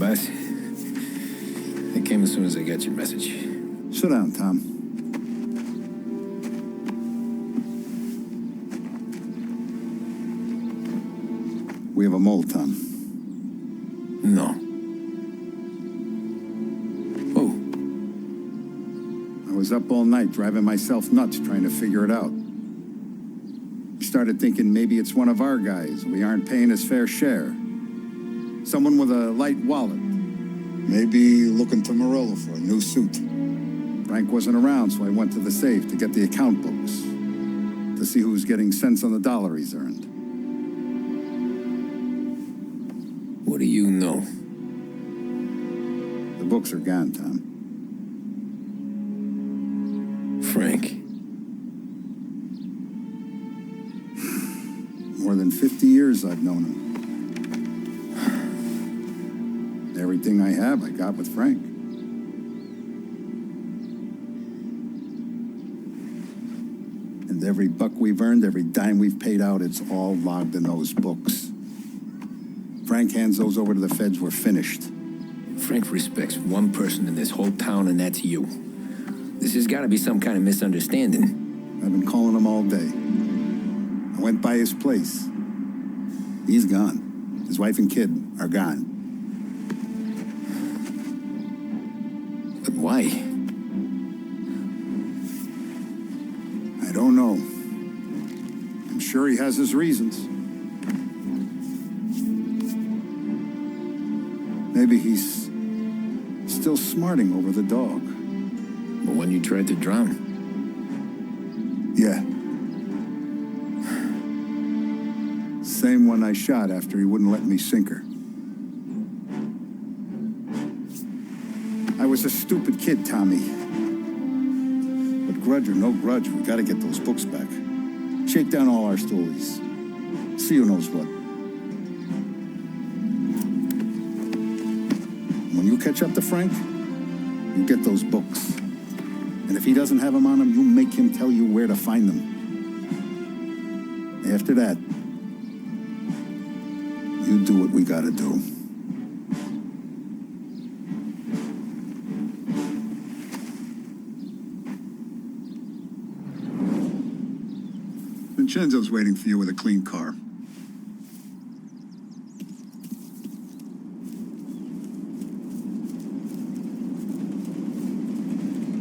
boss. I came as soon as I got your message. Sit down, Tom. We have a mole, Tom. No. Oh. I was up all night driving myself nuts trying to figure it out. I started thinking maybe it's one of our guys. We aren't paying his fair share. Someone with a light wallet. Maybe looking to Morello for a new suit. Frank wasn't around, so I went to the safe to get the account books. To see who's getting cents on the dollar he's earned. What do you know? The books are gone, Tom. Frank. More than 50 years I've known him. Everything I have, I got with Frank. And every buck we've earned, every dime we've paid out, it's all logged in those books. Frank hands those over to the feds, we're finished. Frank respects one person in this whole town, and that's you. This has got to be some kind of misunderstanding. I've been calling him all day. I went by his place. He's gone. His wife and kid are gone. But why? I don't know. I'm sure he has his reasons. Maybe he's still smarting over the dog. The one you tried to drown? Yeah. Same one I shot after he wouldn't let me sink her. I was a stupid kid, Tommy. But grudge or no grudge, we gotta get those books back. Shake down all our stories. See who knows what. When you catch up to Frank, you get those books. And if he doesn't have them on him, you make him tell you where to find them. After that, you do what we gotta do. Vincenzo's waiting for you with a clean car.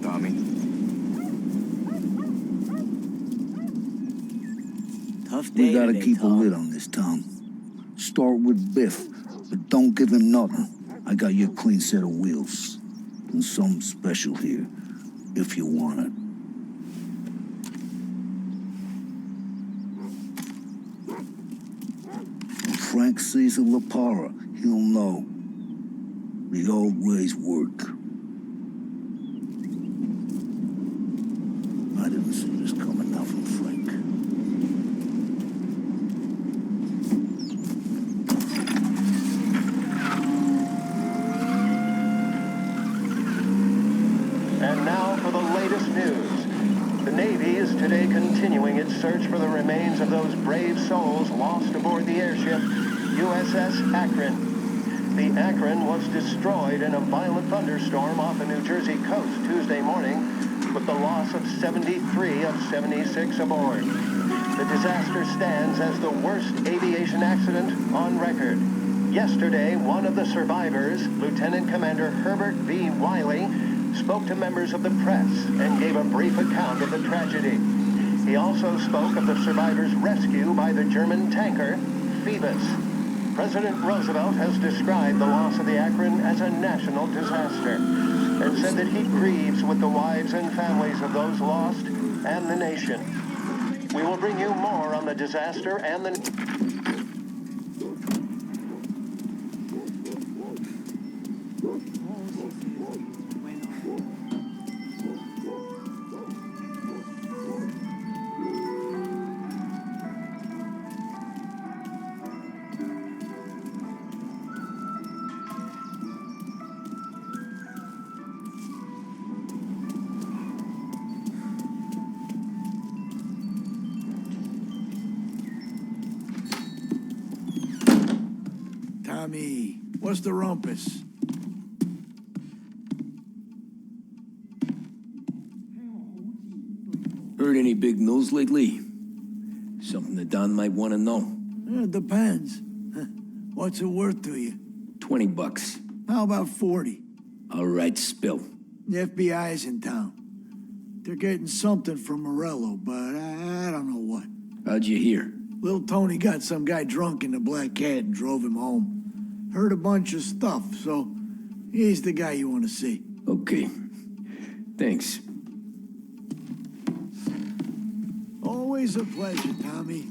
Tommy? Tough day. We gotta today, keep a Tom. lid on this town. Start with Biff, but don't give him nothing. I got you a clean set of wheels. And something special here, if you want it. When Frank sees a Lapara, he'll know. The old ways work. I didn't see this coming now from Frank. And now for the latest news. The Navy is today continuing its search for the remains of those brave souls lost aboard the airship USS Akron. The Akron was destroyed in a violent thunderstorm off the New Jersey coast Tuesday morning, with the loss of 73 of 76 aboard. The disaster stands as the worst aviation accident on record. Yesterday, one of the survivors, Lieutenant Commander Herbert V. Wiley, spoke to members of the press and gave a brief account of the tragedy. He also spoke of the survivors' rescue by the German tanker Phoebus. President Roosevelt has described the loss of the Akron as a national disaster and said that he grieves with the wives and families of those lost and the nation. We will bring you more on the disaster and the... Tommy, what's the rumpus? Heard any big news lately? Something the Don might want to know. It depends. What's it worth to you? $20. How about 40? All right, spill. The FBI's in town. They're getting something from Morello, but I don't know what. How'd you hear? Little Tony got some guy drunk in the Black Cat and drove him home. Heard a bunch of stuff, so he's the guy you want to see. Okay. Thanks. Always a pleasure, Tommy.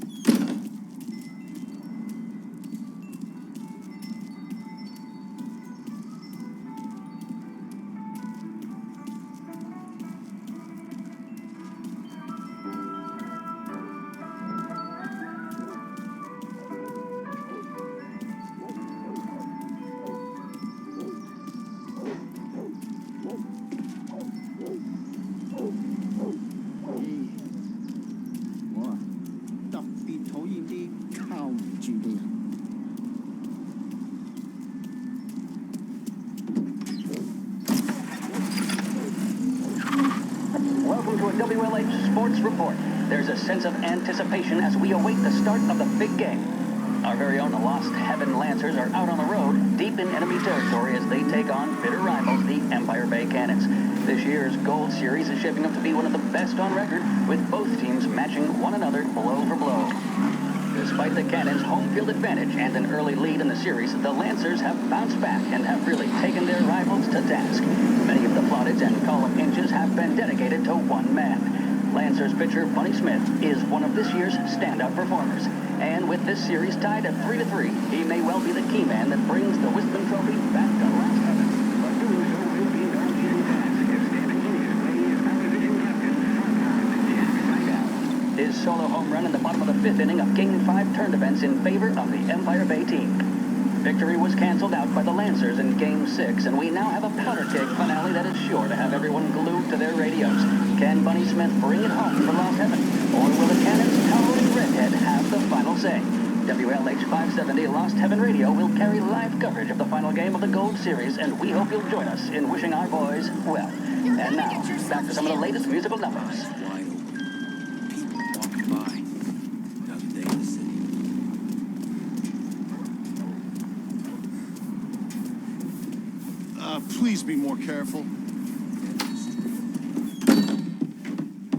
Welcome to a WLH Sports Report. There's a sense of anticipation as we await the start of the big game. Our very own Lost Heaven Lancers are out on the road, deep in enemy territory as they take on bitter rivals, the Empire Bay Cannons. This year's Gold Series is shaping up to be one of the best on record, with both teams matching one another blow for blow. Despite the Cannons' home field advantage and an early lead in the series, the Lancers have bounced back and have really taken their rivals to task. Many of the plaudits and call-up inches have been dedicated to one man. Lancers pitcher Bunny Smith is one of this year's standout performers. And with this series tied at 3-3, he may well be the key man that brings the Wisdom Trophy back to Lost Heaven. But doing so will be no easy task if standing here playing his opposition captain his solo home run in the bottom of the fifth inning of Game 5 turned events in favor of the Empire Bay team. Victory was canceled out by the Lancers in Game 6, and we now have a powder keg finale that is sure to have everyone glued to their radios. Can Bunny Smith bring it home for Lost Heaven? Or will the Cannons' towering redhead have the final say? WLH 570 Lost Heaven Radio will carry live coverage of the final game of the Gold Series, and we hope you'll join us in wishing our boys well. And now, back to some of the latest musical numbers. Please be more careful.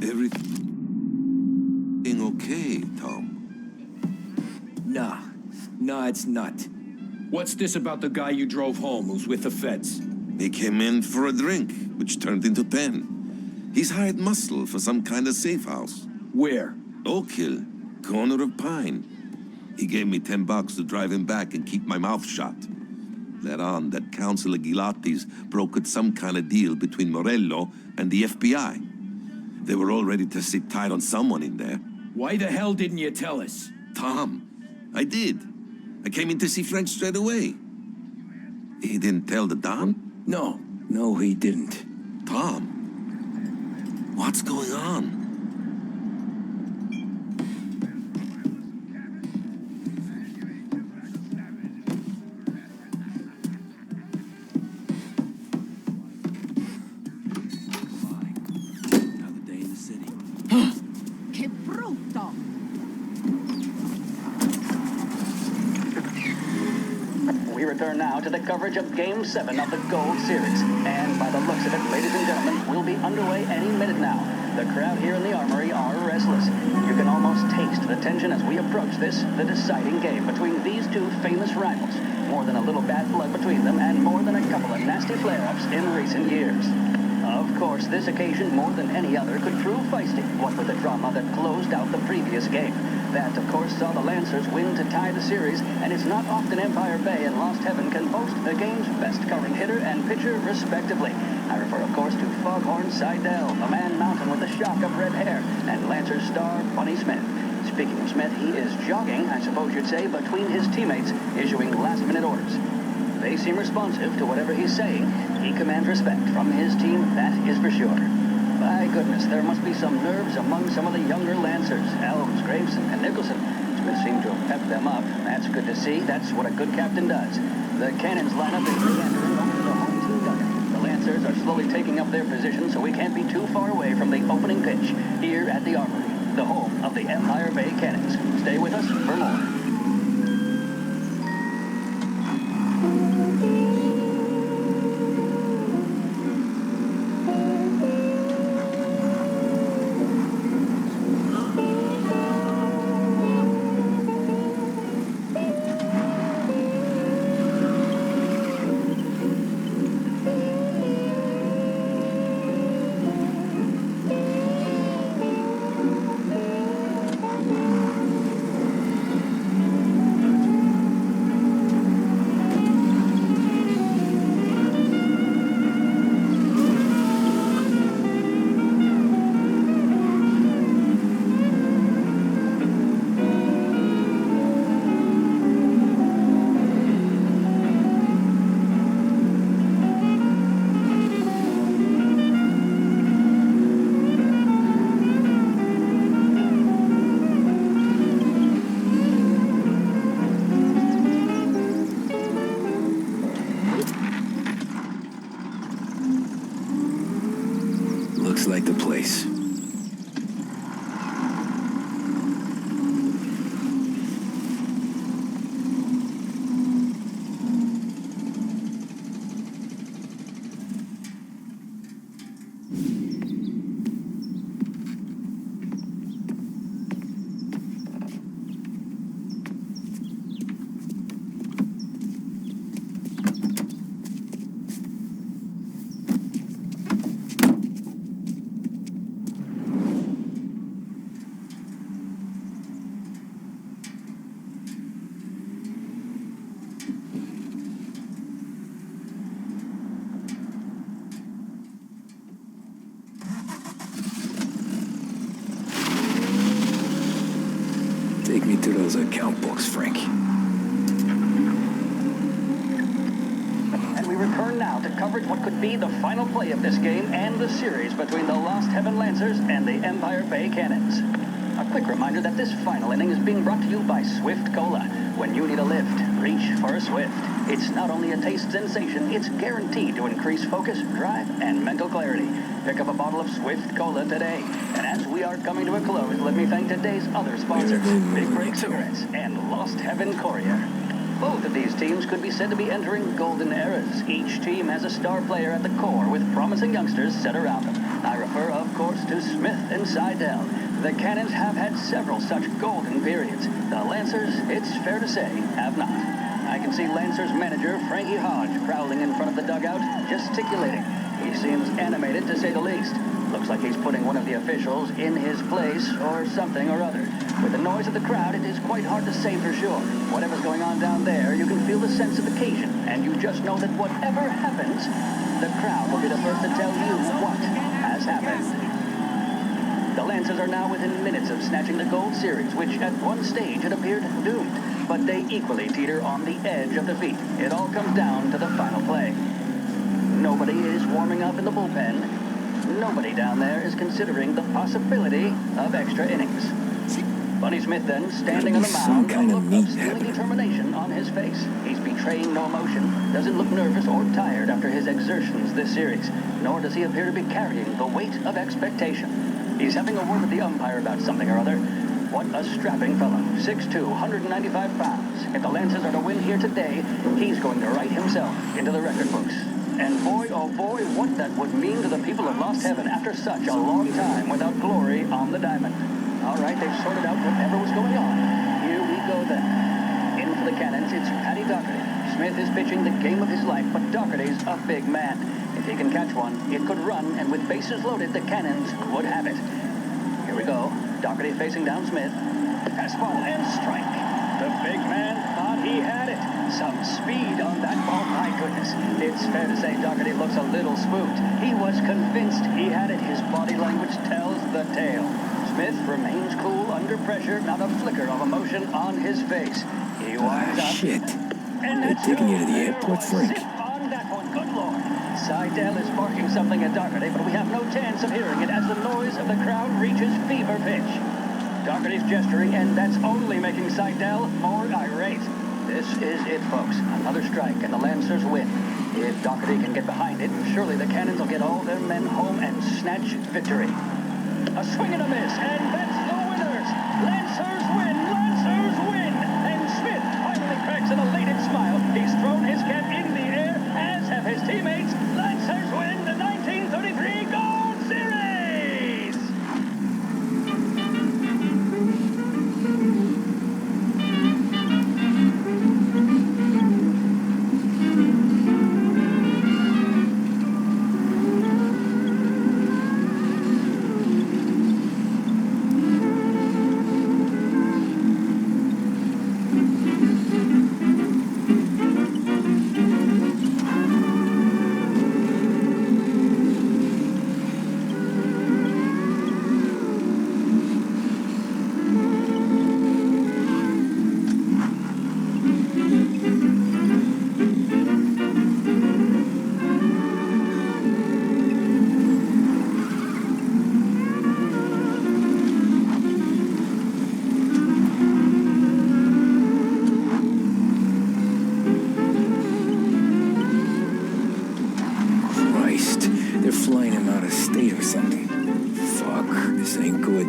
Everything okay, Tom? Nah, it's not. What's this about the guy you drove home who's with the feds? He came in for a drink, which turned into 10. He's hired muscle for some kind of safe house. Where? Oak Hill, corner of Pine. He gave me $10 to drive him back and keep my mouth shut. Let on that Councilor Gilatti's brokered some kind of deal between Morello and the FBI. They were all ready to sit tight on someone in there. Why the hell didn't you tell us? Tom, I did. I came in to see Frank straight away. He didn't tell the Don? No, he didn't. Tom, what's going on? We return now to the coverage of Game 7 of the Gold Series. And by the looks of it, ladies and gentlemen, we'll be underway any minute now. The crowd here in the Armory are restless. You can almost taste the tension as we approach this, the deciding game between these two famous rivals. More than a little bad blood between them, and more than a couple of nasty flare-ups in recent years. Of course, this occasion, more than any other, could prove feisty, what with the drama that closed out the previous game. That, of course, saw the Lancers win to tie the series, and it's not often Empire Bay and Lost Heaven can boast the game's best current hitter and pitcher, respectively. I refer, of course, to Foghorn Seidel, a man mountain with a shock of red hair, and Lancers star Bunny Smith. Speaking of Smith, he is jogging, I suppose you'd say, between his teammates, issuing last-minute orders. They seem responsive to whatever he's saying. He commands respect from his team, that is for sure. By goodness, there must be some nerves among some of the younger Lancers. Elms, Graveson, and Nicholson. Smith seemed to have pepped them up. That's good to see. That's what a good captain does. The Cannons line up in meandering over to the home team dugout. The Lancers Lancers are slowly taking up their position, so we can't be too far away from the opening pitch here at the Armory, the home of the Empire Bay Cannons. Stay with us for more. Looks like the place. Take me to those account books, Frank. And we return now to coverage what could be the final play of this game and the series between the Lost Heaven Lancers and the Empire Bay Cannons. A quick reminder that this final inning is being brought to you by Swift Cola. When you need a lift, reach for a Swift. It's not only a taste sensation, it's guaranteed to increase focus, drive, and mental clarity. Pick up a bottle of Swift Cola today. And as we are coming to a close, let me thank today's other sponsors, Big Break Cigarettes and Lost Heaven Courier. Both of these teams could be said to be entering golden eras. Each team has a star player at the core with promising youngsters set around them. I refer, of course, to Smith and Seidel. The Cannons have had several such golden periods. The Lancers, it's fair to say, have not. I can see Lancers manager Frankie Hodge prowling in front of the dugout, gesticulating. He seems animated, to say the least. Looks like he's putting one of the officials in his place or something or other. With the noise of the crowd, it is quite hard to say for sure. Whatever's going on down there, you can feel the sense of occasion, and you just know that whatever happens, the crowd will be the first to tell you what has happened. The Lancers are now within minutes of snatching the Gold Series, which at one stage had appeared doomed, but they equally teeter on the edge of defeat. It all comes down to the final play. Nobody is warming up in the bullpen. Nobody down there is considering the possibility of extra innings. Bunny Smith then, standing on the mound, a look of steely determination on his face. He's betraying no emotion, doesn't look nervous or tired after his exertions this series, nor does he appear to be carrying the weight of expectation. He's having a word with the umpire about something or other. What a strapping fellow, 6'2", 195 pounds. If the Lancers are to win here today, he's going to write himself into the record books. And boy, oh boy, what that would mean to the people of Lost Heaven after such a long time without glory on the diamond. All right, they've sorted out whatever was going on. Here we go then. In for the Cannons, it's Paddy Doherty. Smith is pitching the game of his life, but Doherty's a big man. If he can catch one, it could run, and with bases loaded, the Cannons would have it. Here we go. Doherty facing down Smith. Fastball and strike. The big man thought he had it. Some speed on that ball, my goodness. It's fair to say Doherty looks a little spooked. He was convinced he had it. His body language tells the tale. Smith remains cool under pressure, not a flicker of emotion on his face. He winds up. Shit. And They're taking you to the airport, Frank. Sit on that one, good lord. Seidel is barking something at Doherty, but we have no chance of hearing it as the noise of the crowd reaches fever pitch. Doherty's gesturing, and that's only making Seidel more irate. This is it, folks. Another strike, and the Lancers win. If Doherty can get behind it, surely the Cannons will get all their men home and snatch victory. A swing and a miss, and that's the winners! Lancers win! Lancers win! And Smith finally cracks an elated smile. He's thrown his cap in the air, as have his teammates. Lancers win the 1933 Gold Series! Flying him out of state or something. Fuck, this ain't good.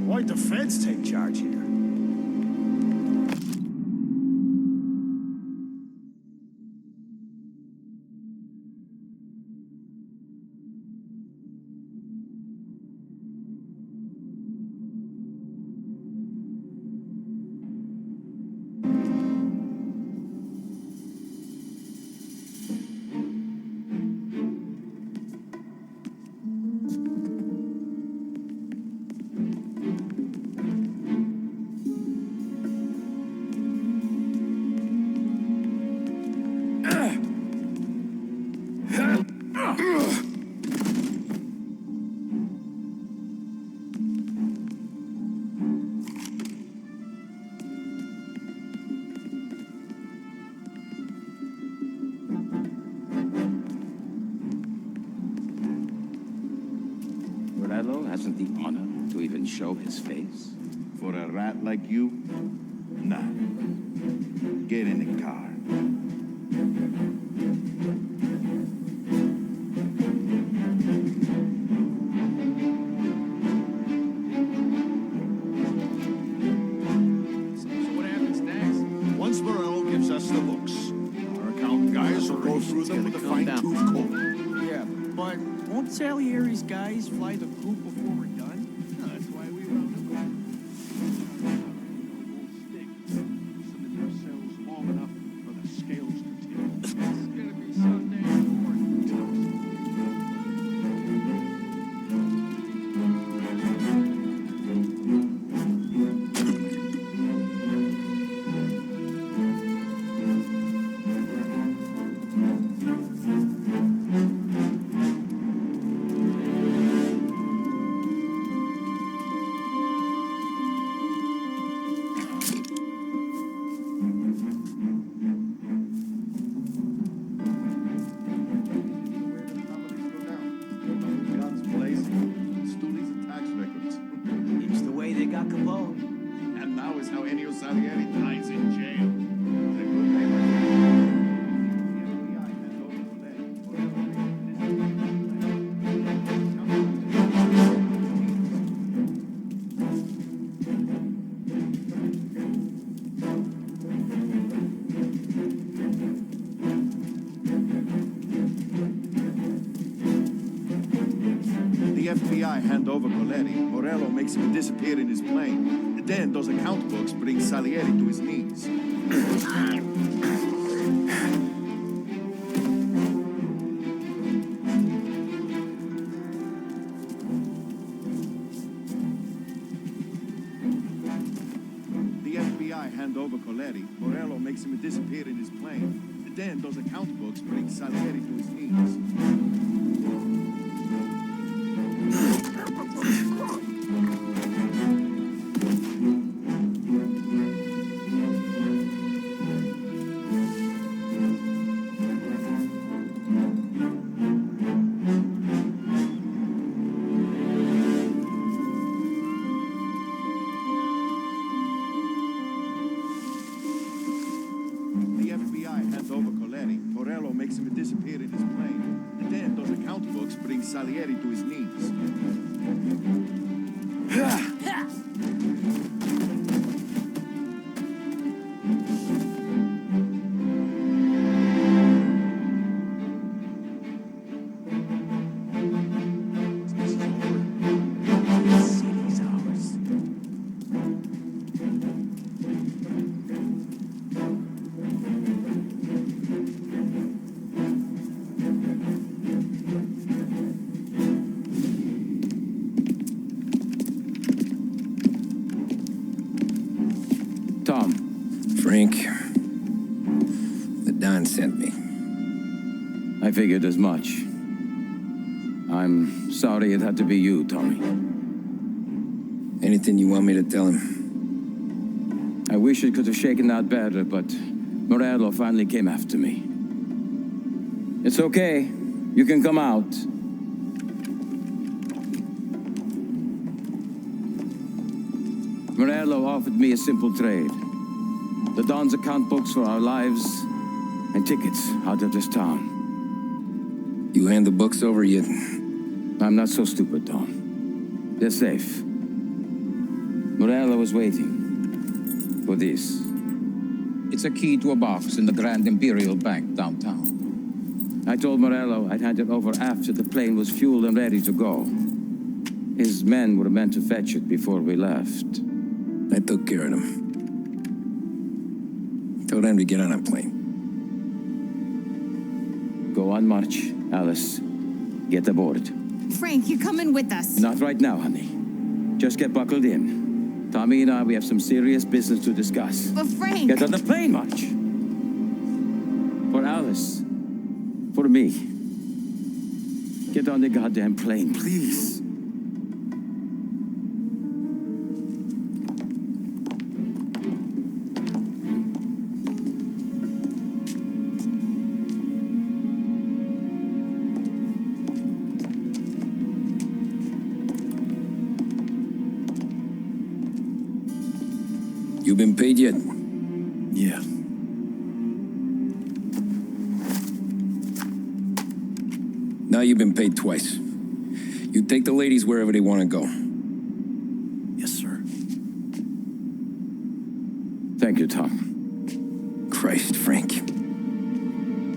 Why'd the feds take charge here? Hasn't the honor to even show his face? For a rat like you? Nah. Get in the car. So what happens next? Once Morello gives us the books, our accountant guys will go through them with a fine-tooth comb. Yeah, but won't Salieri's guys fly the coop before we're done? No, that's why we round them up. Submit themselves long enough for the scales to tip. It's gonna be Sunday morning. alone. And now is how Ennio Salieri dies in jail. The FBI hand over Coletti. Morello makes him disappear in his plane. Then those account books bring Salieri to his knees. The FBI hand over Coletti. Morello makes him disappear in his plane. Then those account books bring Salieri to his knees. The FBI hands over Coletti. Morello makes him disappear in his plane. And then those account books bring Salieri to his knees. This is over. The city's ours. Tom, Frank, the Don sent me. I figured as much. I'm sorry it had to be you, Tommy. Anything you want me to tell him? I wish it could have shaken out better, but Morello finally came after me. It's okay. You can come out. Morello offered me a simple trade. The Don's account books for our lives and tickets out of this town. You hand the books over yet? I'm not so stupid, Don. They're safe. Morello was waiting for this. It's a key to a box in the Grand Imperial Bank downtown. I told Morello I'd hand it over after the plane was fueled and ready to go. His men were meant to fetch it before we left. I took care of them. Told them to get on a plane. Go on, march, Alice. Get aboard. Frank, you're coming with us. Not right now, honey. Just get buckled in. Tommy and I, we have some serious business to discuss. But Frank... Get on the plane, March. For Alice. For me. Get on the goddamn plane, please. You been paid yet? Yeah. Now you've been paid twice. You take the ladies wherever they want to go. Yes, sir. Thank you, Tom. Christ, Frank.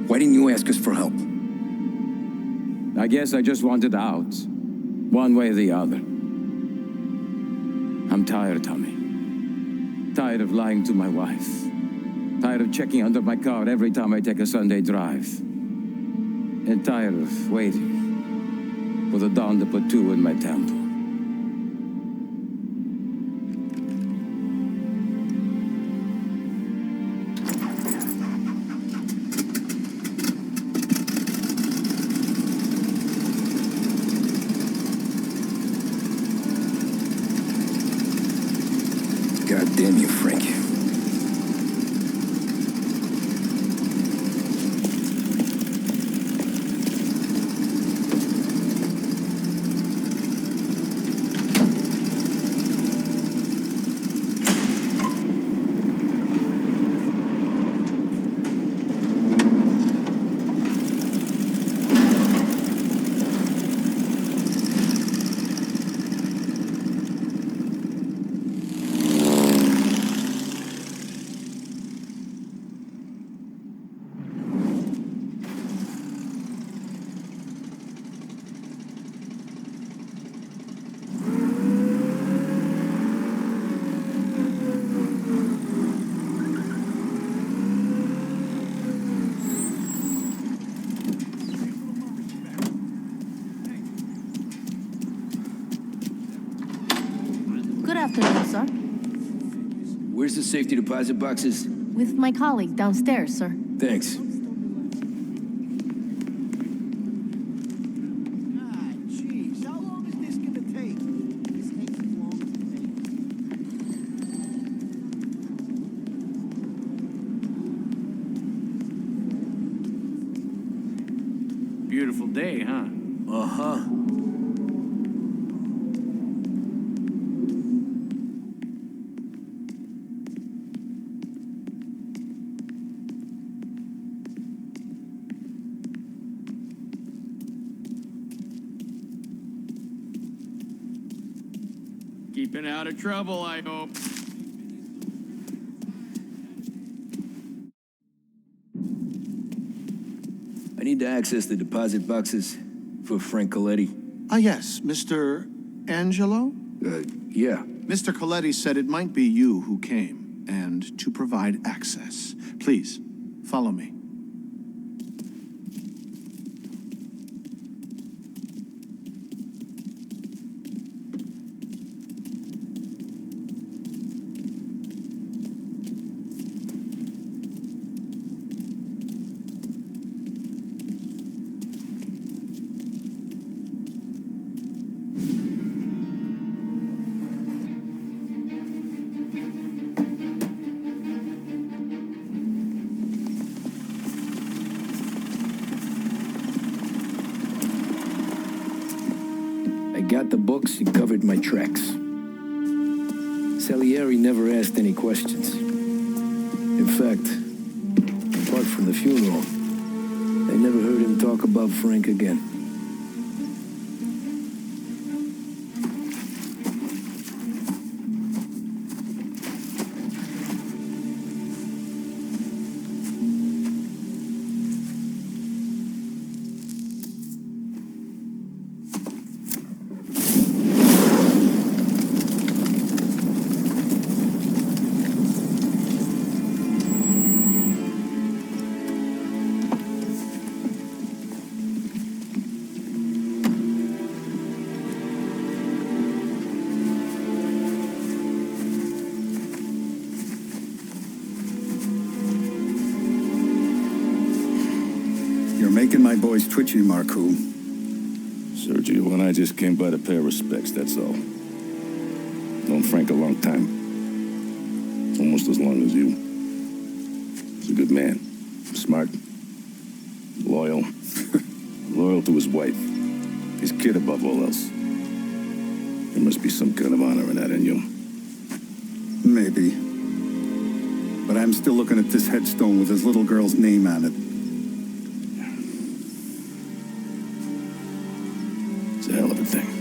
Why didn't you ask us for help? I guess I just wanted out. One way or the other. I'm tired, Tommy. Tired of lying to my wife. Tired of checking under my car every time I take a Sunday drive. And tired of waiting for the dawn to put two in my temple. God damn you, Frank. Where's the safety deposit boxes? With my colleague downstairs, sir. Thanks. Jeez, how long is this gonna take? This takes as long as it takes. Beautiful day, huh? Uh-huh. Keeping out of trouble, I hope. I need to access the deposit boxes for Frank Coletti. Ah, yes, Mr. Angelo? Yeah. Mr. Coletti said it might be you who came, and to provide access. Please, follow me. I got the books and covered my tracks. Salieri never asked any questions. In fact, apart from the funeral, I never heard him talk about Frank again. Making my boys twitchy, Marcoux. Sergio and I just came by to pay respects, that's all. Known Frank a long time. Almost as long as you. He's a good man. Smart. Loyal. Loyal to his wife. His kid above all else. There must be some kind of honor in that in you. Maybe. But I'm still looking at this headstone with his little girl's name on it. It's a hell of a thing.